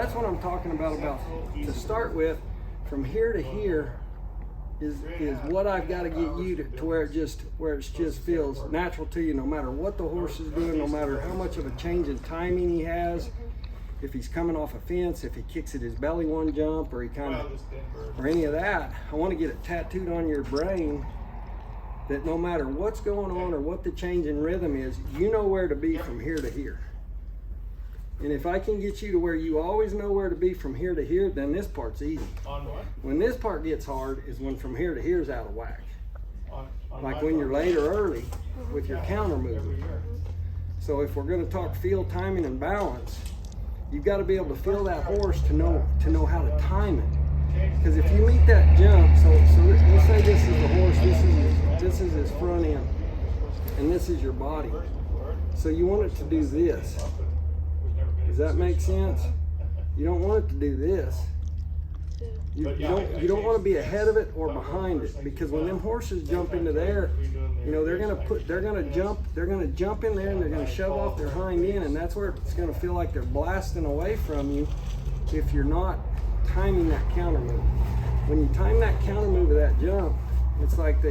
that's what I'm talking about to start with. From here to here is what I've got to get you to where it just feels natural to you, no matter what the horse is doing, no matter how much of a change in timing he has. If he's coming off a fence, if he kicks at his belly one jump, or or any of that, I want to get it tattooed on your brain that no matter what's going on or what the change in rhythm is, you know where to be from here to here. And if I can get you to where you always know where to be from here to here, then this part's easy. When this part gets hard is when from here to here is out of whack. Like when you're late or early with your counter movement. So if we're going to talk field timing and balance, you've got to be able to feel that horse to know how to time it. Because if you meet that jump, so let's say this is the horse, this is his front end, and this is your body. So you want it to do this. Does that make sense? You don't want it to do this. You don't want to be ahead of it or behind it, because when them horses jump into there, you know, they're gonna jump in there and they're gonna shove off their hind end, and that's where it's gonna feel like they're blasting away from you if you're not timing that counter move. When you time that counter move of that jump, it's like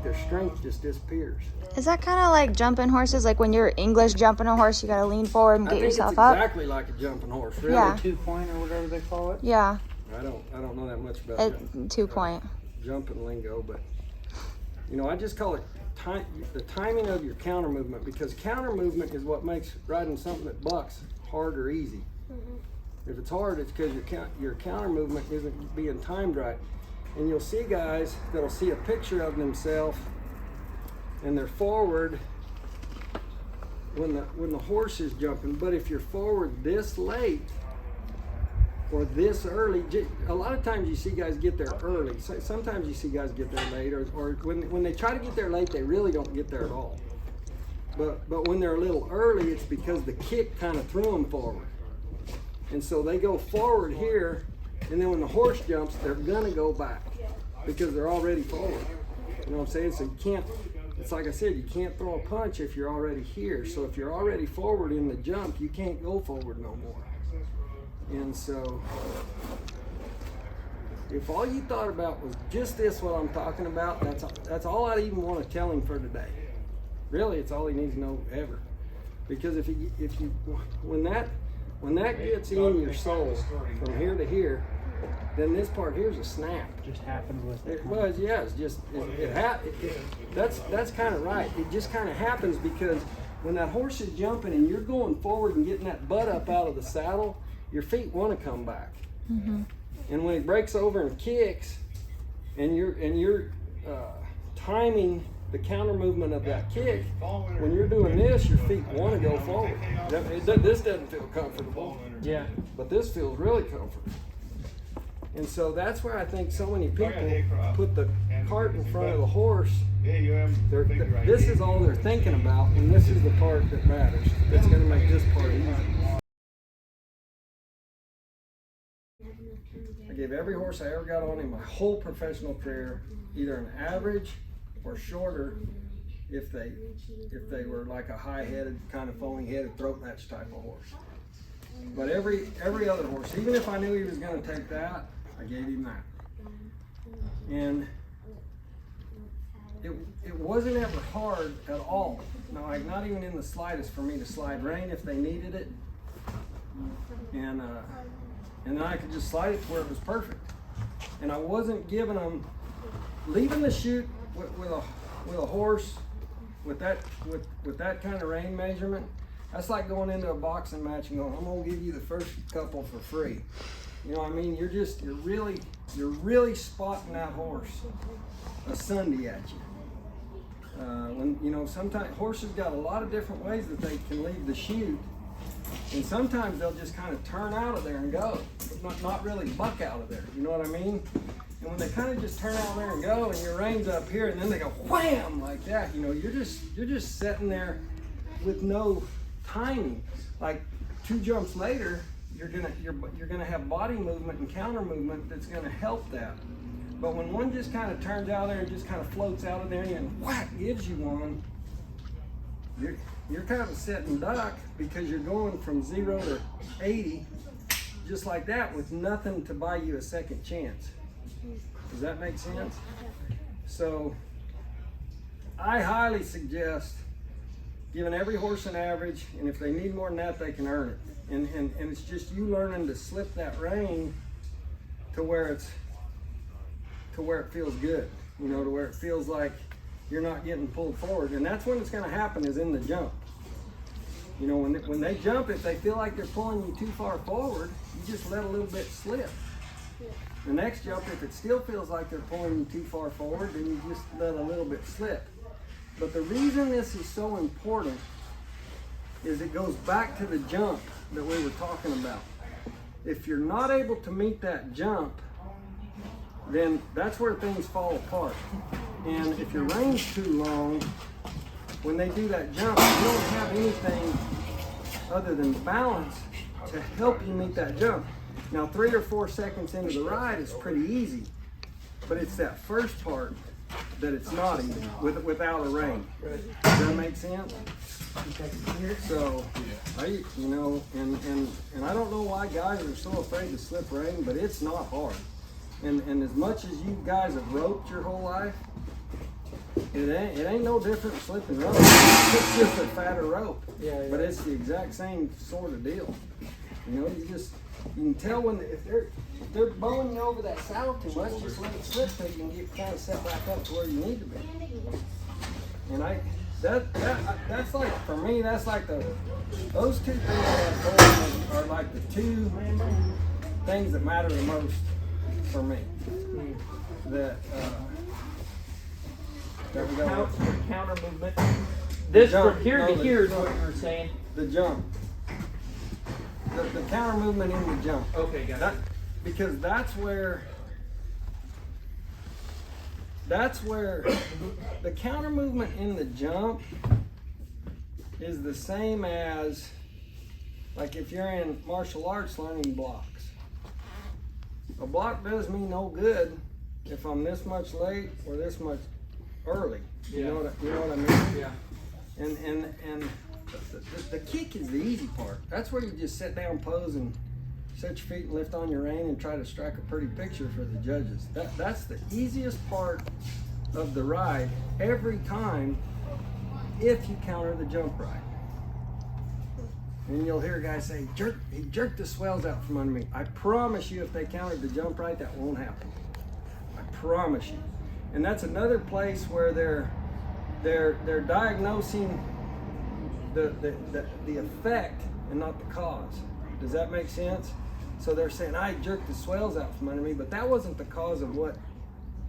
their strength just disappears. Is that kind of like jumping horses? Like when you're English jumping a horse, you got to lean forward and get yourself up? Exactly like a jumping horse. Really? Yeah. 2-point or whatever they call it? Yeah. I don't know that much about 2-point. Jumping lingo, but you know, I just call it the timing of your counter movement, because counter movement is what makes riding something that bucks hard or easy. If it's hard, it's because your counter movement isn't being timed right. And you'll see guys that'll see a picture of themselves and they're forward when the horse is jumping. But if you're forward this late or this early, a lot of times you see guys get there early. Sometimes you see guys get there late, or when they try to get there late, they really don't get there at all. But when they're a little early, it's because the kick kind of threw them forward. And so they go forward here, and then when the horse jumps, they're gonna go back because they're already forward. You know what I'm saying? So you can't, it's like I said, you can't throw a punch if you're already here. So if you're already forward in the jump, you can't go forward no more. And so if all you thought about was just this, what I'm talking about, that's all I even want to tell him for today. Really, it's all he needs to know ever. Because when that gets in your soul from here to here, then this part here's a snap. Just happened with it. Well, yeah, it's just that's kind of right. It just kind of happens because when that horse is jumping and you're going forward and getting that butt up out of the saddle, your feet want to come back. Mm-hmm. And when he breaks over and kicks, and you're timing the counter movement of that kick, when you're doing this, your feet want to go forward. This doesn't feel comfortable. Yeah. But this feels really comfortable. And so that's where I think so many people put the cart in front of the horse. This is all they're thinking about, and this is the part that matters. That's going to make this part easy. I gave every horse I ever got on in my whole professional career either an average or shorter if they were like a high-headed, kind of foaming-headed throat match type of horse. But every other horse, even if I knew he was going to take that, I gave him that. And it wasn't ever hard at all. No, like not even in the slightest for me to slide rein if they needed it. And then I could just slide it to where it was perfect. And I wasn't giving them, leaving the chute with a horse with that kind of rein measurement. That's like going into a boxing match and going, I'm gonna give you the first couple for free. You know what I mean? You're really spotting that horse a Sunday at you. When you know, sometimes horses got a lot of different ways that they can leave the chute, and sometimes they'll just kind of turn out of there and go, but not really buck out of there. You know what I mean? And when they kind of just turn out of there and go, and your rein's up here, and then they go wham like that, you know, you're just sitting there with no timing. Like 2 jumps later, you're gonna have body movement and counter movement that's gonna help that. But when one just kind of turns out there and just kind of floats out of there and whack gives you one, you're kind of sitting duck because you're going from 0 to 80 just like that with nothing to buy you a second chance. Does that make sense? So I highly suggest giving every horse an average, and if they need more than that, they can earn it. And it's just you learning to slip that rein to where it feels good, you know, to where it feels like you're not getting pulled forward. And that's when it's going to happen, is in the jump. You know, when they jump, if they feel like they're pulling you too far forward, you just let a little bit slip. The next jump, if it still feels like they're pulling you too far forward, then you just let a little bit slip. But the reason this is so important is it goes back to the jump that we were talking about. If you're not able to meet that jump, then that's where things fall apart. And if your reine's too long, when they do that jump, you don't have anything other than balance to help you meet that jump. Now, 3 or 4 seconds into the ride is pretty easy, but it's that first part that it's not easy without a rein. Does that make sense? So, you know, and I don't know why guys are so afraid to slip rein, but it's not hard. And as much as you guys have roped your whole life, it ain't no different than slipping rope. It's just a fatter rope. Yeah. But it's the exact same sort of deal. You know, you can tell when if they're bowing you over that saddle too much, just let it slip so you can get kind of set back up to where you need to be. And that's like, for me, that's like those two things that I've told you are like the two things that matter the most for me. That there we go. Counter movement. This jump. from here No, to the- here is what you were saying. The jump. The counter movement in the jump. Okay, got it. Because that's where the counter movement in the jump is the same as, like, if you're in martial arts learning blocks. A block does me no good if I'm this much late or this much early. You know what I mean? Yeah. And the kick is the easy part. That's where you just sit down, pose, and set your feet and lift on your rein and try to strike a pretty picture for the judges. That's the easiest part of the ride every time if you counter the jump right. And you'll hear guys say, he jerked the swells out from under me. I promise you, if they countered the jump right, that won't happen. I promise you. And that's another place where they're diagnosing the effect and not the cause. Does that make sense? So they're saying, I jerked the swells out from under me, but that wasn't the cause of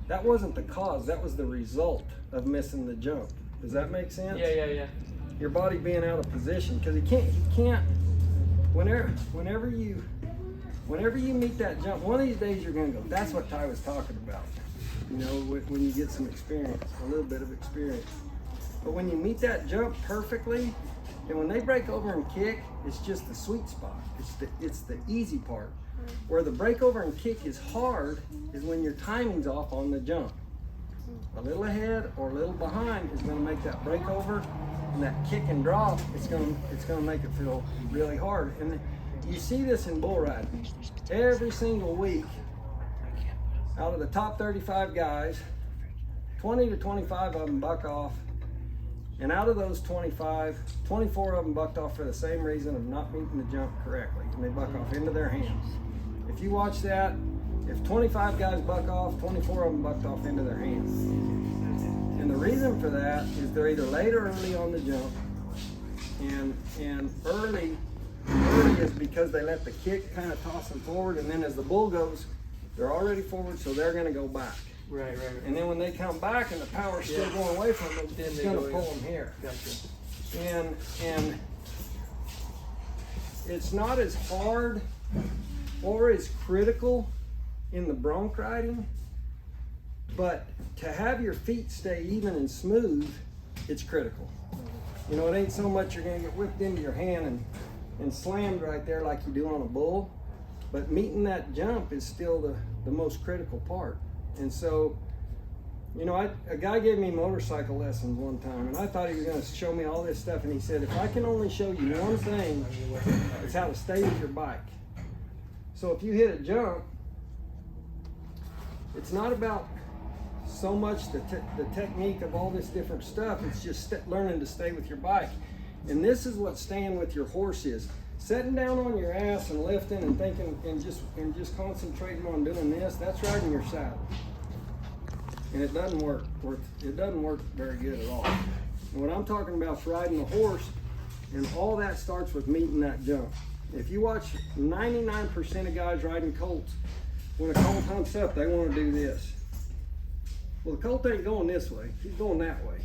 that wasn't the cause, that was the result of missing the jump. Does that make sense? Yeah. Your body being out of position, because he can't, whenever you meet that jump, one of these days you're gonna go, that's what Ty was talking about. You know, when you get some experience, a little bit of experience. But when you meet that jump perfectly, and when they break over and kick, it's just the sweet spot. It's the easy part. Where the break over and kick is hard is when your timing's off on the jump. A little ahead or a little behind is going to make that break over, and that kick and drop, it's going to make it feel really hard. And you see this in bull riding. Every single week, out of the top 35 guys, 20 to 25 of them buck off. And out of those 25, 24 of them bucked off for the same reason of not meeting the jump correctly. And they buck off into their hands. If you watch that, if 25 guys buck off, 24 of them bucked off into their hands. And the reason for that is they're either late or early on the jump. And early is because they let the kick kind of toss them forward, and then as the bull goes, they're already forward, so they're going to go back. Right. And then when they come back and the power's still going away from them, Then it's they going go to pull in. them here. Gotcha. And it's not as hard or as critical in the bronc riding, but to have your feet stay even and smooth, it's critical. You know, it ain't so much you're going to get whipped into your hand and slammed right there like you do on a bull, but meeting that jump is still the most critical part. And so, you know, a guy gave me motorcycle lessons one time, and I thought he was going to show me all this stuff, and he said, if I can only show you one thing, it's how to stay with your bike. So if you hit a jump, it's not about so much the technique of all this different stuff. It's just learning to stay with your bike. And this is what staying with your horse is. Sitting down on your ass and lifting and thinking and just concentrating on doing this, that's riding your saddle. And it doesn't work. It doesn't work very good at all. And what I'm talking about is riding the horse, and all that starts with meeting that jump. If you watch 99% of guys riding colts, when a colt hunts up, they want to do this. Well, the colt ain't going this way; he's going that way.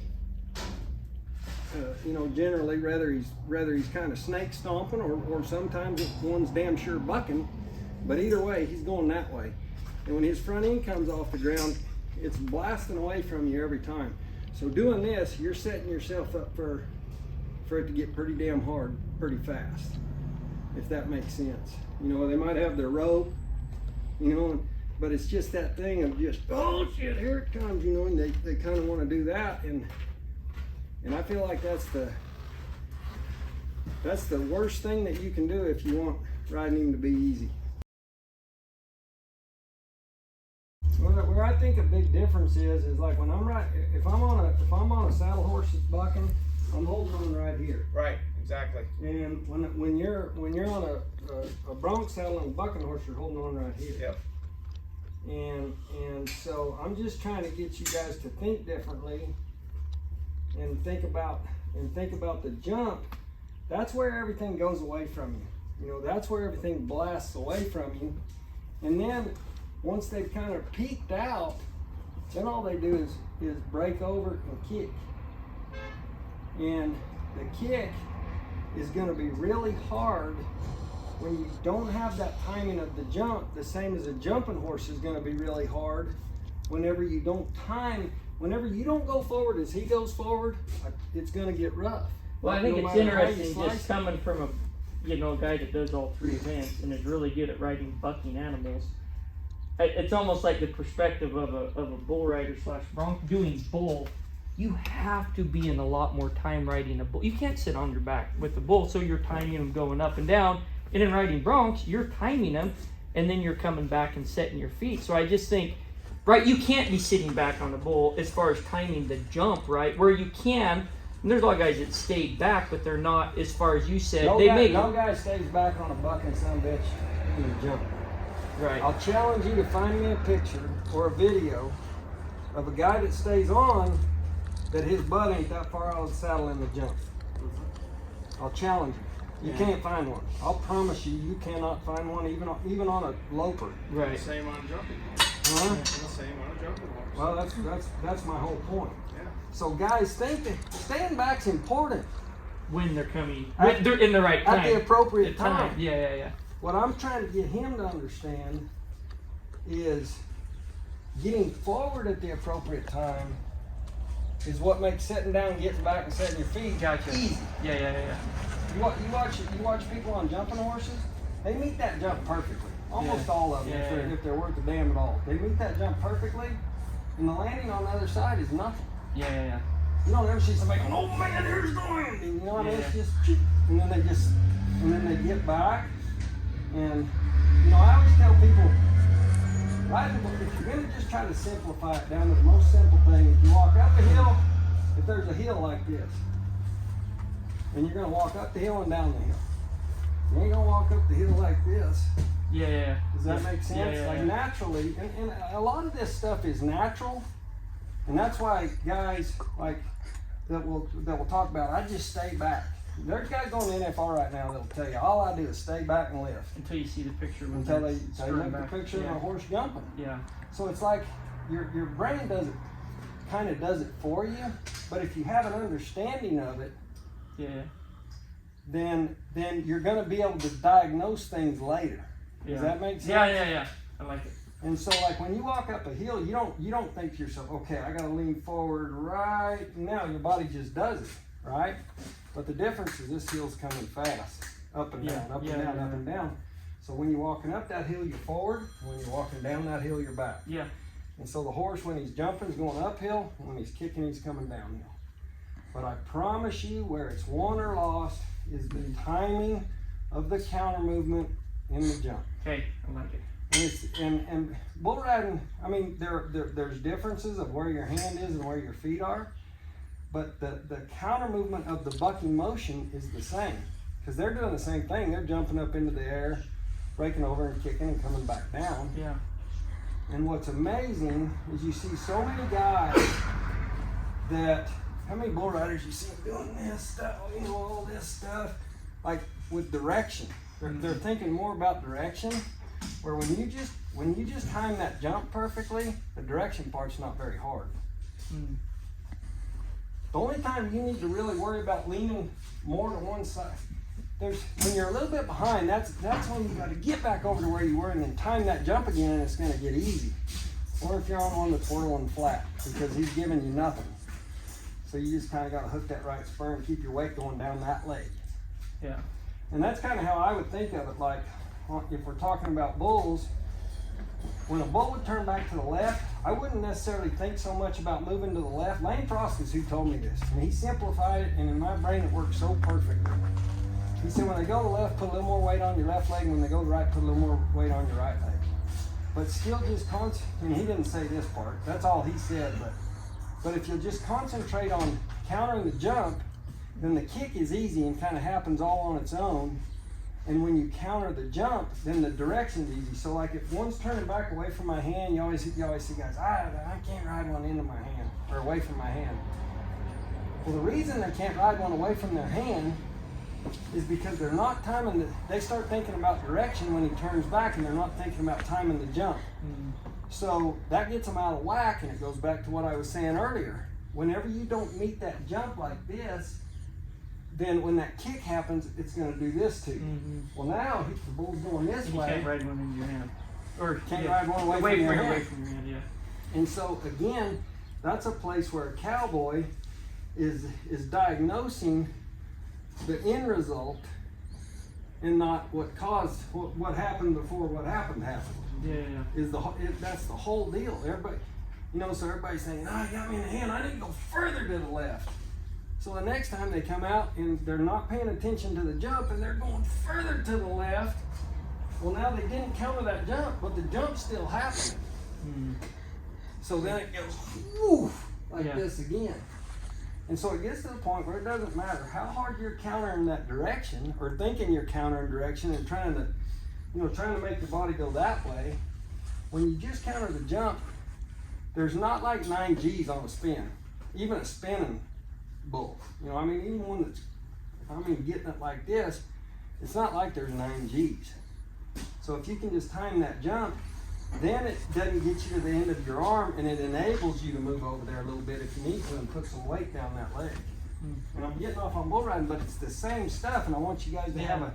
You know, generally, whether he's kind of snake stomping or sometimes one's damn sure bucking, but either way, he's going that way. And when his front end comes off the ground, it's blasting away from you every time. So doing this, you're setting yourself up for it to get pretty damn hard pretty fast, if that makes sense. You know, they might have their rope, you know, but it's just that thing of just, oh shit, here it comes, you know, and they kind of want to do that, and I feel like that's the worst thing that you can do if you want riding him to be easy. Where I think a big difference is like when if I'm on a saddle horse that's bucking, I'm holding on right here. Right, exactly. And when you're on a Bronc saddle and a bucking horse, you're holding on right here. Yep. And so I'm just trying to get you guys to think differently and think about the jump. That's where everything goes away from you. You know, that's where everything blasts away from you. And then once they've kind of peaked out, then all they do is break over and kick. And the kick is going to be really hard when you don't have that timing of the jump. The same as a jumping horse is going to be really hard whenever you don't time. Whenever you don't go forward as he goes forward, it's going to get rough. Well, I think No it's matter how you interesting slice just it. coming from a guy that does all three events and is really good at riding bucking animals. It's almost like the perspective of a bull rider / bronc doing bull. You have to be in a lot more time riding a bull. You can't sit on your back with the bull, so you're timing them going up and down. And in riding broncs, you're timing them, and then you're coming back and setting your feet. So I just think, right, you can't be sitting back on the bull as far as timing the jump, right? Where you can, and there's a lot of guys that stayed back, but they're not, as far as you said. No guy stays back on a bucking son of a bitch in the jump. Right. I'll challenge you to find me a picture or a video of a guy that stays on that his butt ain't that far out of the saddle in the jump. I'll challenge you. You can't find one. I'll promise you cannot find one even on a loper. Right. Same on jumping. Huh? The same on a jumping horse. Well, that's my whole point. Yeah. So guys, think that staying back's important When they're coming, they're in the right time. at the appropriate The time. Yeah. What I'm trying to get him to understand is getting forward at the appropriate time is what makes sitting down, getting back, and setting your feet Gotcha. easy. Yeah. You watch people on jumping horses, they meet that jump perfectly. Almost Yeah. all of them, Yeah. if they're worth a damn at all. They meet that jump perfectly, and the landing on the other side is nothing. Yeah. You don't ever see somebody going, oh man, here's the landing. You know what I mean? It's Yeah. just, and then they get back. And, you know, I always tell people, if you're going to just try to simplify it down to the most simple thing, if you walk up a hill, if there's a hill like this, and you're going to walk up the hill and down the hill. You ain't going to walk up the hill like this. Yeah. Does that make sense? Yeah. Like naturally, and a lot of this stuff is natural, and that's why guys like that will talk about, I just stay back. There's guys going to NFR right now that'll tell you all I do is stay back and lift Until you see the picture. When until they're they screwing make the back. picture of Yeah. a horse jumping. Yeah. So it's like your brain does it for you, but if you have an understanding of it, Yeah. then you're going to be able to diagnose things later. Does that make sense? Yeah. I like it. And so, like when you walk up a hill, you don't think to yourself, okay, I got to lean forward right now. Your body just does it, right? But the difference is this hill's coming fast, up and down, up and down, up and down. So when you're walking up that hill, you're forward. When you're walking down that hill, you're back. Yeah. And so the horse, when he's jumping, is going uphill. When he's kicking, he's coming downhill. But I promise you, where it's won or lost is the timing of the counter movement in the jump. Okay, I like it. And bull riding, I mean, there's differences of where your hand is and where your feet are, but the counter movement of the bucking motion is the same, because they're doing the same thing. They're jumping up into the air, breaking over and kicking and coming back down. Yeah. And what's amazing is you see so many guys that, how many bull riders you see doing this stuff, you know, all this stuff, like with direction. They're thinking more about direction, where when you just time that jump perfectly, the direction part's not very hard. Mm. The only time you need to really worry about leaning more to one side, when you're a little bit behind, that's when you got to get back over to where you were and then time that jump again, and it's going to get easy. Or if you're on one that's whirling flat, because he's giving you nothing. So you just kind of got to hook that right spur and keep your weight going down that leg. Yeah. And that's kind of how I would think of it. Like, if we're talking about bulls, when a bull would turn back to the left, I wouldn't necessarily think so much about moving to the left. Lane Frost is who told me this, and he simplified it, and in my brain it works so perfectly. He said, when they go to the left, put a little more weight on your left leg, and when they go to the right, put a little more weight on your right leg. But still just and he didn't say this part, that's all he said, but if you'll just concentrate on countering the jump, then the kick is easy and kind of happens all on its own. And when you counter the jump, then the direction's easy. So like if one's turning back away from my hand, you always see guys, I can't ride one into my hand, or away from my hand. Well, the reason they can't ride one away from their hand is because they're not timing they start thinking about direction when he turns back, and they're not thinking about timing the jump. Mm-hmm. So that gets them out of whack, and it goes back to what I was saying earlier. Whenever you don't meet that jump like this, then when that kick happens, it's going to do this to you. Mm-hmm. Well, now the bull's going this way. You can't ride one in your hand. Or can't ride one away from your hand. Away from your hand, yeah. And so again, that's a place where a cowboy is diagnosing the end result and not what caused what happened before what happened. Yeah. That's the whole deal. Everybody, so everybody's saying, you got me in the hand. I need to go further to the left. So the next time they come out and they're not paying attention to the jump and they're going further to the left, well, now they didn't counter that jump, but the jump's still happening. Mm. So then it goes woof, like this again. And so it gets to the point where it doesn't matter how hard you're countering that direction or thinking you're countering direction and trying to make the body go that way. When you just counter the jump, there's not like 9 G's on a spin, even a spinning bull. Even one that's, getting it like this, it's not like there's 9 G's. So if you can just time that jump, then it doesn't get you to the end of your arm, and it enables you to move over there a little bit if you need to and put some weight down that leg. And I'm getting off on bull riding, but it's the same stuff, and I want you guys to have a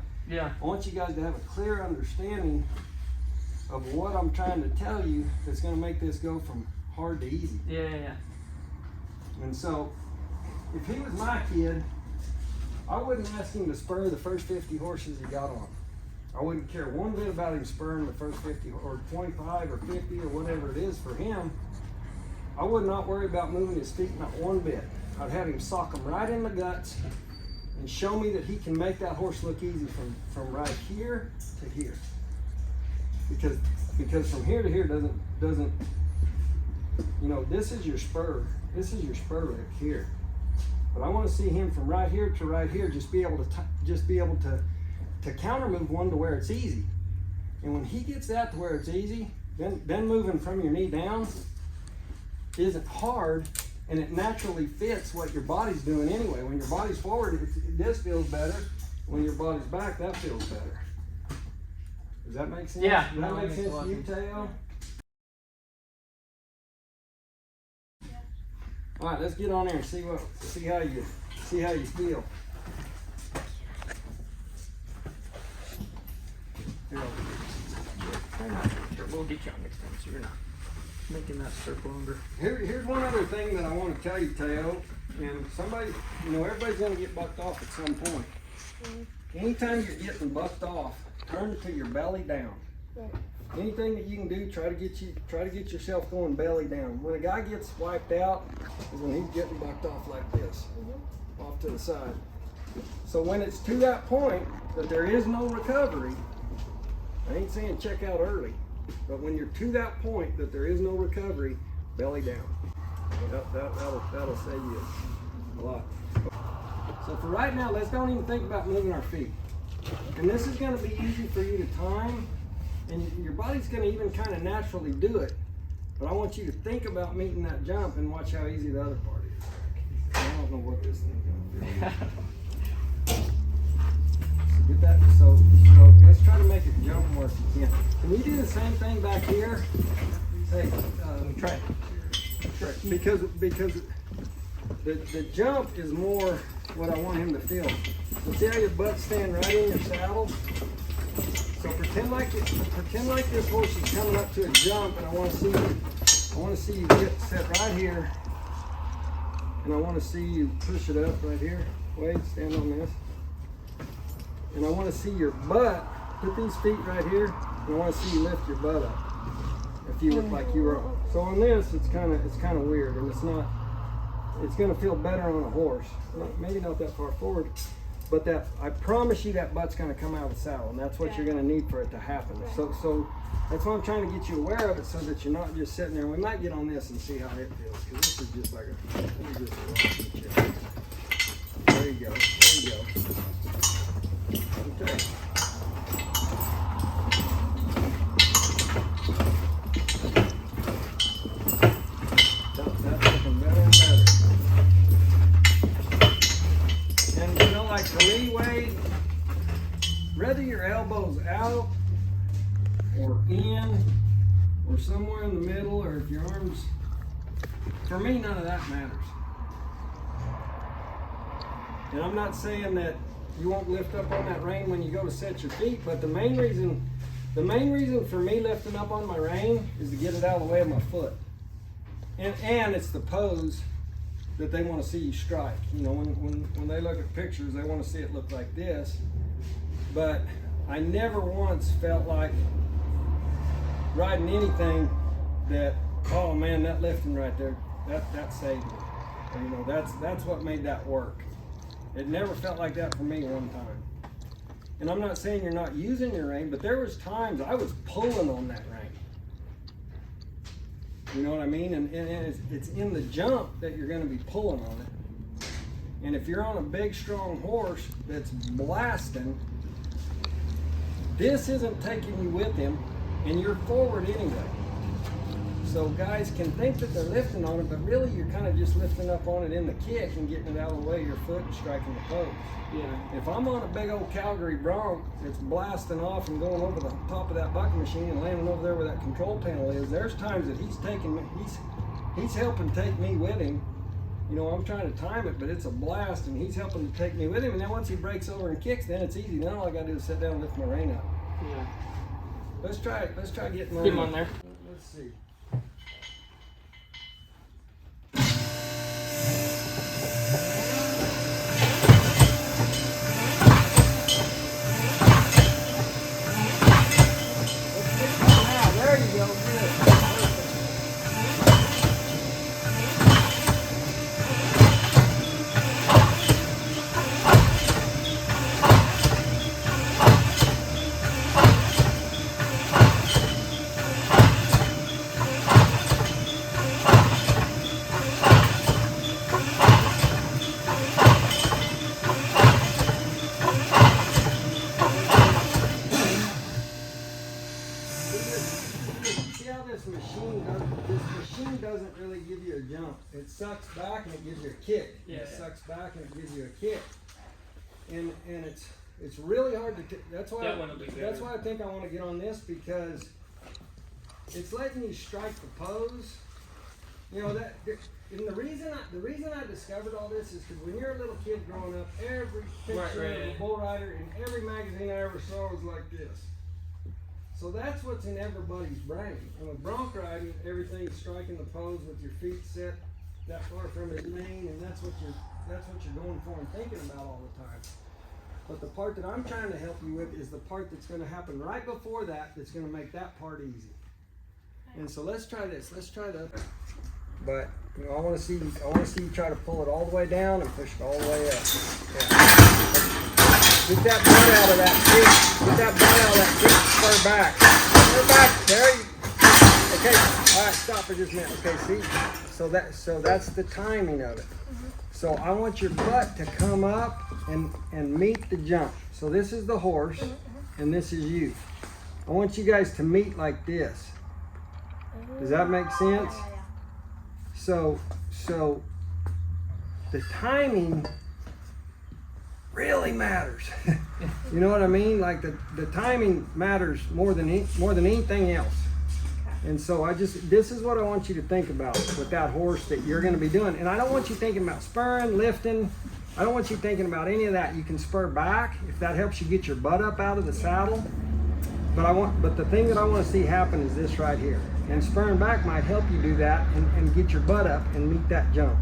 clear understanding of what I'm trying to tell you that's going to make this go from hard to easy. Yeah. And so, if he was my kid, I wouldn't ask him to spur the first 50 horses he got on. I wouldn't care one bit about him spurring the first 50 or 25 or 50 or whatever it is for him. I would not worry about moving his feet, not one bit. I'd have him sock him right in the guts and show me that he can make that horse look easy from right here to here. Because from here to here doesn't this is your spur. This is your spur leg here. But I want to see him from right here to right here just be able to counter move one to where it's easy. And when he gets that to where it's easy, then moving from your knee down isn't hard, and it naturally fits what your body's doing anyway. When your body's forward, this feels better. When your body's back, that feels better. Does that make sense? Yeah. Does that make sense to you, Teo? All right, let's get on there and see how you feel. We'll get you on next time, so you're not making that circle longer. Here's one other thing that I want to tell you, Teo. And everybody's going to get bucked off at some point. Anytime you're getting bucked off, turn it to your belly down. Anything that you can do, try to get yourself going belly down. When a guy gets wiped out is when he's getting bucked off like this, off to the side. So when it's to that point that there is no recovery, I ain't saying check out early, but when you're to that point that there is no recovery, belly down. That'll save you a lot. So for right now, let's don't even think about moving our feet. And this is going to be easy for you to time, and your body's going to even kind of naturally do it. But I want you to think about meeting that jump and watch how easy the other part is. I don't know what this thing's going to do. So get that. So let's try to make it jump more if you can. Can you do the same thing back here? Hey, Try. because the jump is more what I want him to feel. So see how your butt stand right in your saddle? So pretend like this horse is coming up to a jump, and I want to see you get set right here, and I want to see you push it up right here. Wait, stand on this, and I want to see your butt. Put these feet right here, and I want to see you lift your butt up. If you look like you were. So on this, it's kind of weird, and it's not. It's going to feel better on a horse. Maybe not that far forward, but that I promise you that butt's going to come out of the saddle, and that's what you're going to need for it to happen. So that's why I'm trying to get you aware of it, so that you're not just sitting there. We might get on this and see how it feels, because this is just like a. There you go. There you go. Okay. That's looking better and better. And you know, like for me, Wade, whether your elbow's out or in or somewhere in the middle, or if your arms, for me, none of that matters. And I'm not saying that you won't lift up on that rein when you go to set your feet, but the main reason for me lifting up on my rein is to get it out of the way of my foot. And it's the pose that they want to see you strike. You know, when they look at pictures, they want to see it look like this. But I never once felt like riding anything that, oh man, that lifting right there, that saved me. You know, that's what made that work. It never felt like that for me one time. And I'm not saying you're not using your rein, but there was times I was pulling on that rein. You know what I mean? And it's in the jump that you're going to be pulling on it. And if you're on a big, strong horse that's blasting, this isn't taking you with him, and you're forward anyway. So guys can think that they're lifting on it, but really you're kind of just lifting up on it in the kick and getting it out of the way of your foot and striking the pose. Yeah. If I'm on a big old Calgary Bronc that's blasting off and going over the top of that bucking machine and landing over there where that control panel is, there's times that he's taking me, he's helping take me with him. You know, I'm trying to time it, but it's a blast, and he's helping to take me with him. And then once he breaks over and kicks, then it's easy. Then all I got to do is sit down and lift my rein up. Yeah. Let's try it. Let's try getting Get him on there. Let's see. There you go. Good. See how this machine doesn't really give you a jump. It sucks back and it gives you a kick. Yeah. It sucks back and it gives you a kick. And it's really hard to. That's why. That one will be better. That's why I think I want to get on this, because it's letting you strike the pose. You know that. And the reason I discovered all this is because when you're a little kid growing up, every picture of a bull rider in every magazine I ever saw was like this. So that's what's in everybody's brain. And with bronc riding, everything's striking the pose with your feet set that far from his mane, and that's what you're going for and thinking about all the time. But the part that I'm trying to help you with is the part that's going to happen right before that's going to make that part easy. And so let's try this. Let's try the. But you know, I want to see you try to pull it all the way down and push it all the way up. Yeah. Get that butt out of that seat. Get that butt out of that seat. Spur back. Spur back. There you. Okay. All right. Stop for just a minute. Okay. See. So that's the timing of it. So I want your butt to come up and meet the jump. So this is the horse, and this is you. I want you guys to meet like this. Does that make sense? So the timing really matters. You know what I mean? Like the timing matters more than anything else. And so this is what I want you to think about with that horse that you're going to be doing. And I don't want you thinking about spurring, lifting. I don't want you thinking about any of that. You can spur back if that helps you get your butt up out of the saddle. But the thing that I want to see happen is this right here. And spurring back might help you do that and get your butt up and meet that jump.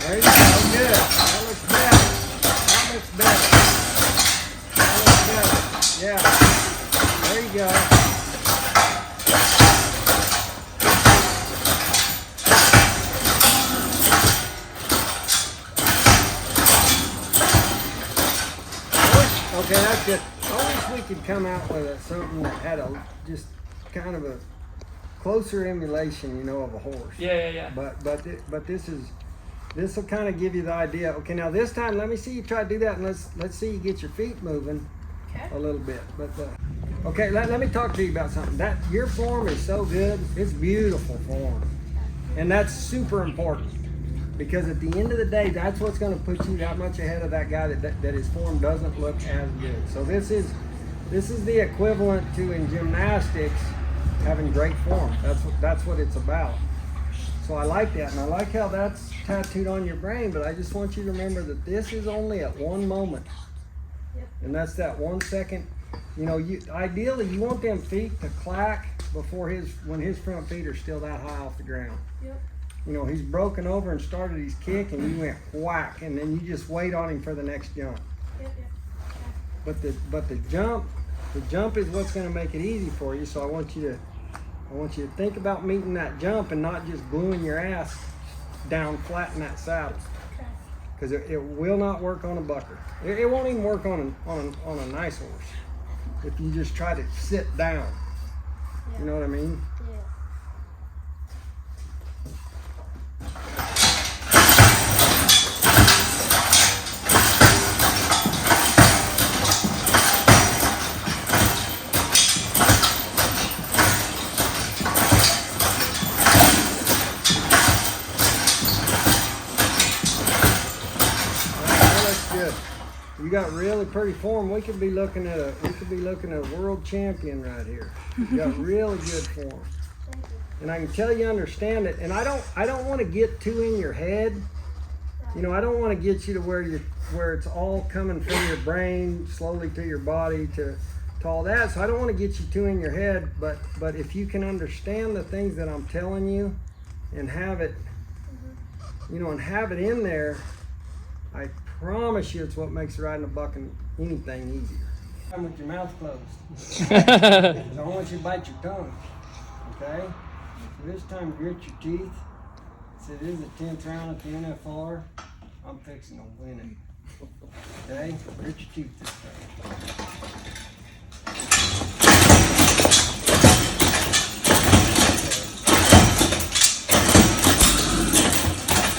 There you go. Good. That looks better. That looks better. That looks better. Yeah. There you go. Okay, that's good. I wish we could come out with something that had just kind of a closer emulation, you know, of a horse. Yeah. But this will kind of give you the idea. Okay, now this time let me see you try to do that, and let's see you get your feet moving a little bit. But okay, let me talk to you about something. That your form is so good. It's beautiful form, and that's super important. Because at the end of the day, that's what's going to put you that much ahead of that guy that his form doesn't look as good. So this is the equivalent to in gymnastics having great form. That's what it's about. So I like that, and I like how that's tattooed on your brain. But I just want you to remember that this is only at one moment, and that's that 1 second. You know, ideally you want them feet to clack before when his front feet are still that high off the ground. Yep. You know, he's broken over and started his kick, and you went whack, and then you just wait on him for the next jump. But the jump is what's going to make it easy for you. So I want you to think about meeting that jump and not just gluing your ass down flat in that saddle, because it will not work on a bucker. It won't even work on a nice horse if you just try to sit down. You know what I mean? You got really pretty form. We could be looking at a world champion right here. You got really good form, and I can tell you understand it. And I don't want to get too in your head. You know, I don't want to get you to where it's all coming from your brain slowly to your body to all that. So I don't want to get you too in your head. But if you can understand the things that I'm telling you, and have it, you know, and have it in there, I promise you it's what makes riding a buck and anything easier. I'm with your mouth closed. I don't want you to bite your tongue. Okay? So this time grit your teeth. Since it is the 10th round at the NFR, I'm fixing to win it. Okay? Grit your teeth this time.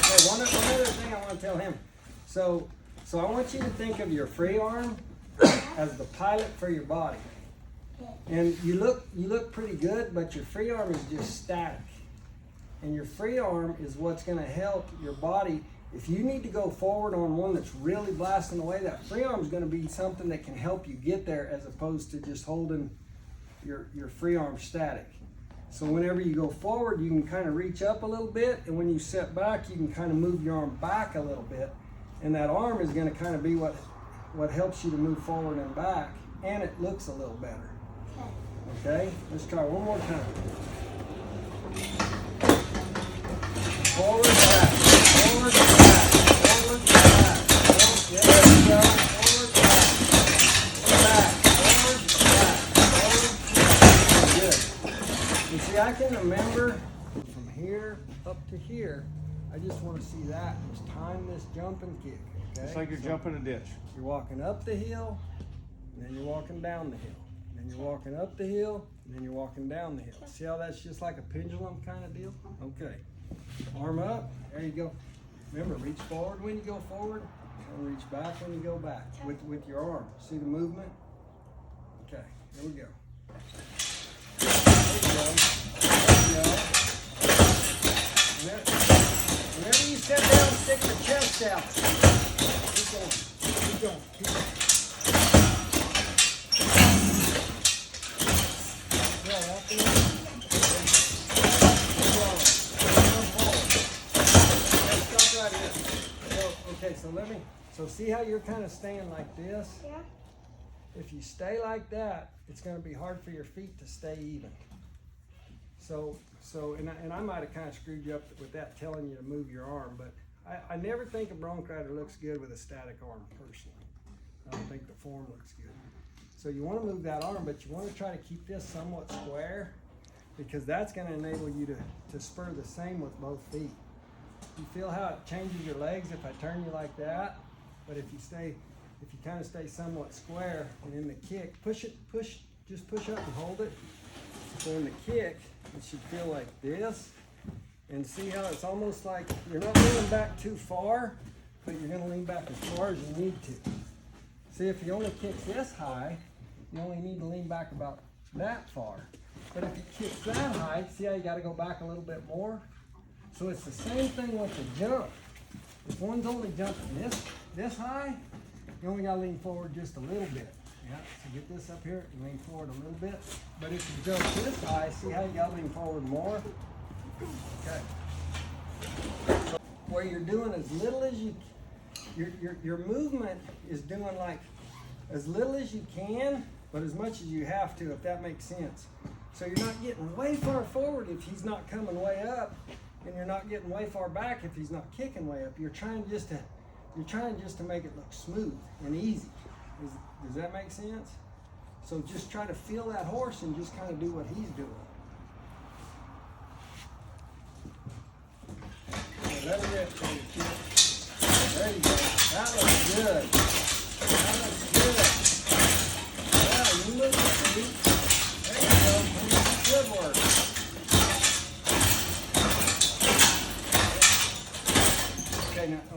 Okay, one other thing I want to tell him. So I want you to think of your free arm as the pilot for your body. And you look pretty good, but your free arm is just static. And your free arm is what's going to help your body. If you need to go forward on one that's really blasting away, that free arm is going to be something that can help you get there, as opposed to just holding your free arm static. So whenever you go forward, you can kind of reach up a little bit, and when you set back, you can kind of move your arm back a little bit. And that arm is going to kind of be what helps you to move forward and back, and it looks a little better. Okay? Let's try one more time. Forward, back, forward, back, forward, back. There we go. Forward, back, forward, back, forward, back. Good. You see, I can remember from here here up to here, I just want to see that. Just time this jump and kick. Okay? It's like you're jumping a ditch. You're walking up the hill, and then you're walking down the hill. And then you're walking up the hill, and then you're walking down the hill. See how that's just like a pendulum kind of deal? Okay. Arm up. There you go. Remember, reach forward when you go forward, and reach back when you go back with your arm. See the movement? Okay. Here we go. There you go. There you go. Whenever you sit down, stick your chest out. Keep going. Keep going. Keep going. Yeah, up and up. Stop right here. So see how you're kind of staying like this? Yeah. If you stay like that, it's going to be hard for your feet to stay even. And I might have kind of screwed you up with that, telling you to move your arm, but I never think a bronc rider looks good with a static arm, personally. I don't think the form looks good. So you want to move that arm, but you want to try to keep this somewhat square, because that's going to enable you to spur the same with both feet. You feel how it changes your legs if I turn you like that, but if you kind of stay somewhat square, and in the kick, just push up and hold it. So in the kick, it should feel like this, and see how it's almost like you're not leaning back too far, but you're going to lean back as far as you need to. See, if you only kick this high, you only need to lean back about that far. But if you kick that high, see how you got to go back a little bit more? So it's the same thing with the jump. If one's only jumping this high, you only got to lean forward just a little bit. Yeah, so get this up here and lean forward a little bit. But if you jump this high, see how you got to lean forward more? Okay. So where you're doing as little as your movement is doing like as little as you can, but as much as you have to, if that makes sense. So you're not getting way far forward if he's not coming way up, and you're not getting way far back if he's not kicking way up. You're trying just to make it look smooth and easy. Does that make sense? So just try to feel that horse and just kind of do what he's doing. So let it rip for you, kid. There you go. That looks good. That looks good. Yeah, you look at me. There you go. Good work.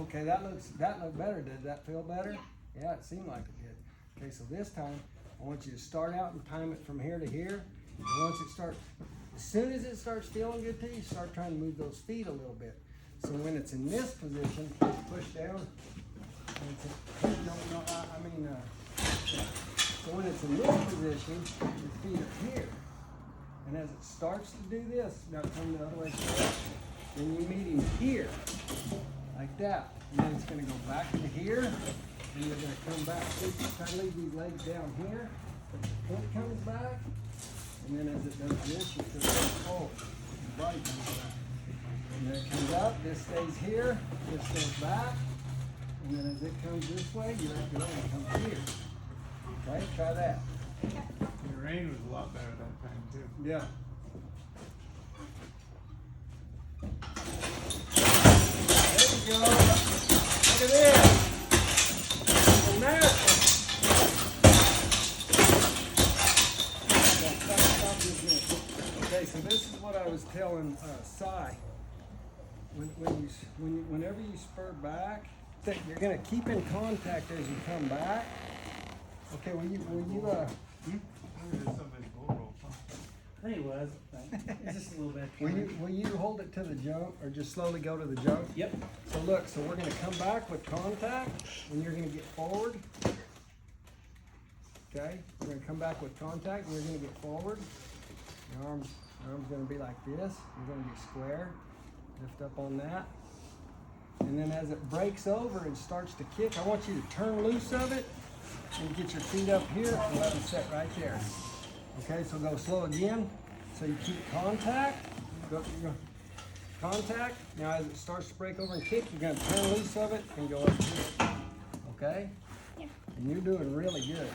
Okay, that looked better. Did that feel better? Yeah, it seemed like it did. Okay, so this time I want you to start out and time it from here to here. And as soon as it starts feeling good to you, start trying to move those feet a little bit. So when it's in this position, push down. So when it's in this position, your feet are here. And as it starts to do this, now come the other way forward. Then you meet him here, like that. And then it's going to go back to here, and you're going to come back. Try to leave these legs down here. But the foot comes back, and then as it does this, you feel it forward. The body comes back. And then it comes up, this stays here, this goes back, and then as it comes this way, you let go and it comes here. Okay, try that. Your rain was a lot better that time too. Yeah. There you go. Look at this. And there. Okay, so this is what I was telling Cy. Whenever you spur back, you're going to keep in contact as you come back. Okay, will you Somebody's bull rope, huh? I think it was. It's just a little bit. will you hold it to the jump, or just slowly go to the jump? Yep. So look, so we're going to come back with contact, and you're going to get forward. Okay, we're going to come back with contact, and you're going to get forward. Your arm's going to be like this. You're going to be square. Lift up on that. And then as it breaks over and starts to kick, I want you to turn loose of it and get your feet up here and let them sit right there. Okay, so go slow again. So you keep contact. Go. Contact. Now as it starts to break over and kick, you're going to turn loose of it and go up here. Okay? Yeah. And you're doing really good.